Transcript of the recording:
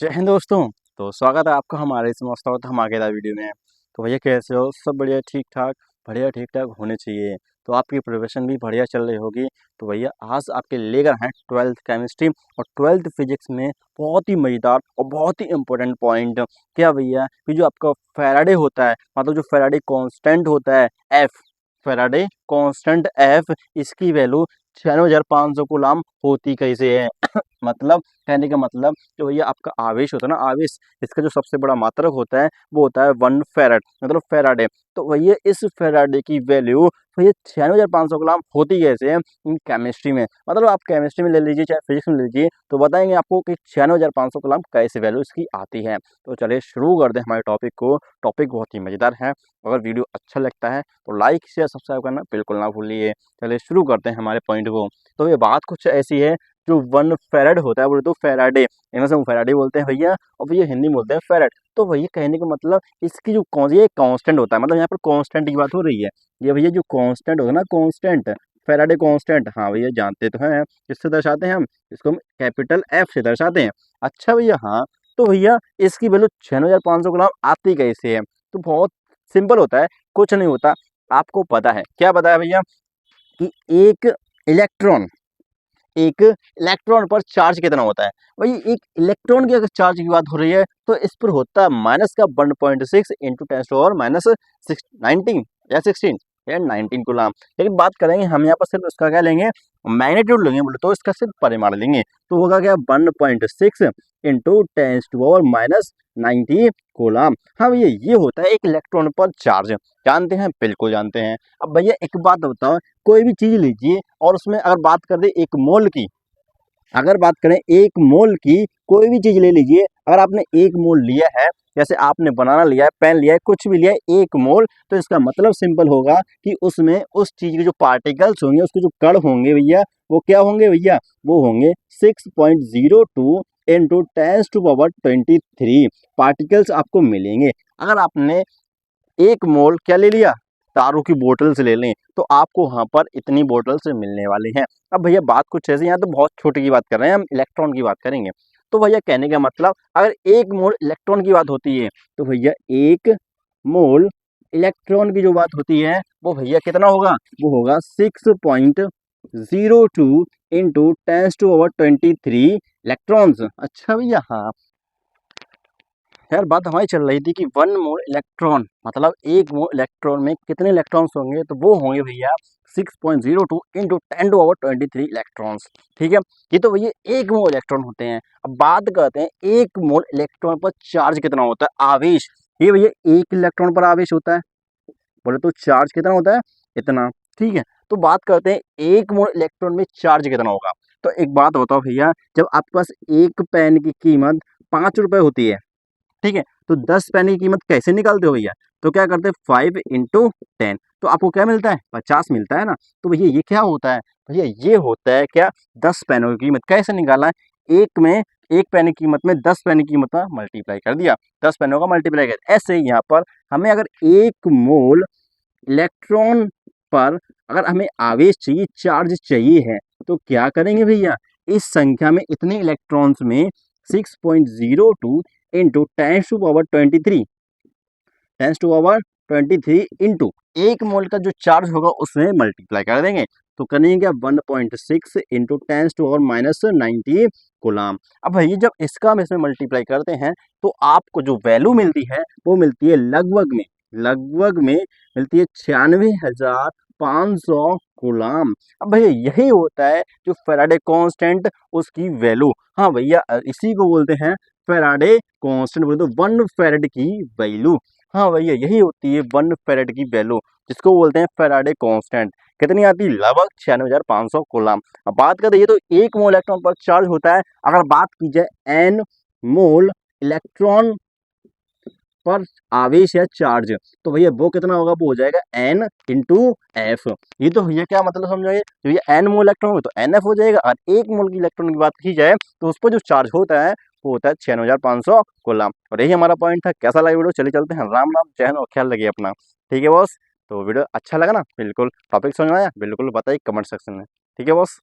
जय हिंद दोस्तों। तो स्वागत है आपका हमारे इस मस्त धमाकेदार वीडियो में। तो भैया कैसे हो? सब बढ़िया ठीक ठाक, बढ़िया ठीक ठाक होने चाहिए। तो आपकी प्रिपरेशन भी बढ़िया चल रही होगी। तो भैया आज आपके लेकर हैं 12th केमिस्ट्री और 12th फिजिक्स में बहुत ही मज़ेदार और बहुत ही इंपॉर्टेंट पॉइंट। क्या भैया कि जो आपका फैराडे होता है, मतलब जो फैराडे कांस्टेंट होता है एफ, फैराडे कांस्टेंट एफ, इसकी वैल्यू 96,500 कूलम होती कैसे है? मतलब कहने का मतलब जो भैया आपका आवेश होता है ना, आवेश, इसका जो सबसे बड़ा मात्रक होता है वो होता है 1 फैराड, मतलब फैराडे। तो भैया इस फैराडे की वैल्यू भैया 96,500 कलाम होती कैसे है इन केमिस्ट्री में? मतलब आप केमिस्ट्री में ले लीजिए चाहे फिजिक्स में ले लीजिए, तो बताएंगे आपको कि 96,500 कलाम कैसे वैल्यू इसकी आती है। तो चलिए शुरू कर दें हमारे टॉपिक को। टॉपिक बहुत ही मज़ेदार है। अगर वीडियो अच्छा लगता है तो लाइक शेयर सब्सक्राइब करना बिल्कुल ना भूलिए। चलिए शुरू करते हैं हमारे पॉइंट को। तो ये बात कुछ ऐसी है, जो 1 फैराड होता है बोले तो फैराडे, इनमें से फैराडे बोलते हैं भैया, और भैया हिंदी में बोलते हैं फैराड। तो भैया कहने का मतलब इसकी जो ये कांस्टेंट होता है, मतलब यहाँ पर कांस्टेंट की बात हो रही है। ये भैया जो कांस्टेंट होगा ना, कांस्टेंट, फैराडे कांस्टेंट, हाँ भैया जानते तो हैं किससे दर्शाते हैं हम? इसको हम कैपिटल एफ से दर्शाते हैं। अच्छा भैया, हाँ। तो भैया इसकी वैल्यू 96,500 गुलाम आती कैसे है? तो बहुत सिंपल होता है, कुछ नहीं होता। आपको पता है, क्या पता है भैया कि इलेक्ट्रॉन एक इलेक्ट्रॉन पर चार्ज कितना होता है? भाई एक इलेक्ट्रॉन की अगर चार्ज की बात हो रही है तो इस पर होता है माइनस का 1.6 इंटू 10⁻⁻19 या 16 या 19 कूलम। लेकिन बात करेंगे हम यहाँ पर सिर्फ उसका क्या लेंगे, मैग्नीट्यूड लेंगे बोले तो इसका सिर्फ परिमाण लेंगे। तो होगा क्या, 1.6 इंटू 10⁻⁻90 कूलम। हाँ भैया ये होता है एक इलेक्ट्रॉन पर चार्ज। जानते हैं? बिल्कुल जानते हैं। अब भैया एक बात बताओ, कोई भी चीज लीजिए और उसमें अगर बात कर दे एक मोल की, अगर बात करें एक मोल की, कोई भी चीज ले लीजिए, अगर आपने एक मोल लिया है, जैसे आपने बनाना लिया है, पेन लिया है, कुछ भी लिया है, एक मोल, तो इसका मतलब सिंपल होगा कि उसमें उस चीज के जो पार्टिकल्स होंगे, उसके जो कण होंगे भैया, वो क्या होंगे भैया? वो होंगे 6.02 इंटू 10⁻23 पार्टिकल्स आपको मिलेंगे। अगर आपने एक मोल क्या ले लिया, दारू की बोतल से ले लें, तो आपको वहां पर इतनी बोतल से मिलने वाली हैं। अब भैया बात कुछ ऐसी, यहाँ तो बहुत छोटी की बात कर रहे हैं, हम इलेक्ट्रॉन की बात करेंगे। तो भैया कहने का मतलब अगर एक मोल इलेक्ट्रॉन की बात होती है तो भैया एक मोल इलेक्ट्रॉन की जो बात होती है वो भैया कितना होगा? वो होगा 6.02 इंटू 10⁻23 इलेक्ट्रॉन्स। अच्छा भैया, हाँ यार, बात हमारी चल रही थी कि 1 मोल इलेक्ट्रॉन, मतलब एक मोल इलेक्ट्रॉन में कितने इलेक्ट्रॉन्स होंगे? तो वो होंगे भैया 6.02 इंटू 10⁻23 इलेक्ट्रॉन्स। ठीक है, ये तो भैया एक मोल इलेक्ट्रॉन होते हैं। अब बात करते हैं एक मोल इलेक्ट्रॉन पर चार्ज कितना होता है, आवेश। ये भैया एक इलेक्ट्रॉन पर आवेश होता है, बोले तो चार्ज कितना होता है? इतना। ठीक है, तो बात करते हैं एक मोल इलेक्ट्रॉन में चार्ज कितना होगा। तो एक बात बताओ भैया, जब आपके पास एक पेन की कीमत 5 रुपए होती है, ठीक है, तो 10 पेन की कीमत कैसे निकालते हो भैया? तो क्या करते हैं, 5 इंटू 10, तो आपको क्या मिलता है? 50 मिलता है ना। तो भैया ये क्या होता है? भैया ये होता है क्या, 10 पेनों की कीमत कैसे निकालना है? एक में, एक पेन की कीमत में 10 पेन की कीमत का मल्टीप्लाई कर दिया, 10 पेनों का मल्टीप्लाई कर। ऐसे ही यहाँ पर हमें अगर एक मोल इलेक्ट्रॉन पर अगर हमें आवेश चाहिए, चार्ज चाहिए है, तो क्या करेंगे भैया? इस संख्या में इतने इलेक्ट्रॉन्स में 6.02 इंटू 10⁻23 इंटू एक मोल का जो चार्ज होगा उसमें मल्टीप्लाई कर देंगे। तो करेंगे क्या, 1.6 इंटू 10⁻⁻90 कूलम। अब भैया जब इसका हम इसमें मल्टीप्लाई करते हैं तो आपको जो वैल्यू मिलती है वो मिलती है लगभग में मिलती है 96,500 कूलम। अब भैया यही होता है जो फैराडे कांस्टेंट, उसकी वैल्यू। हाँ भैया, इसी को बोलते हैं फैराडे कांस्टेंट, बोलते 1 फैराड की वैल्यू। हाँ भैया यही होती है 1 फैराड की वैल्यू, जिसको बोलते हैं फैराडे कांस्टेंट। कितनी आती है? लगभग 96,500 कूलम। अब बात करते हैं, ये तो एक मोल इलेक्ट्रॉन पर चार्ज होता है। अगर बात की जाए एन मोल इलेक्ट्रॉन पर आवेश या चार्ज, तो भैया वो कितना होगा? वो हो जाएगा एन इंटू एफ। ये तो भैया क्या मतलब समझाइए, तो भैया एन मोल इलेक्ट्रॉन हो तो एन एफ हो जाएगा, और एक मोल की इलेक्ट्रॉन की बात की जाए तो उस पर जो चार्ज होता है वो होता है 96,500 कूलम। और यही हमारा पॉइंट था। कैसा लगा वीडियो? चलिए चलते हैं। राम राम, जय हिंद और ख्याल रखिए अपना। ठीक है बॉस। तो वीडियो अच्छा लगा ना? बिल्कुल। टॉपिक समझ में आया? बिल्कुल बताइए कमेंट सेक्शन में। ठीक है बॉस।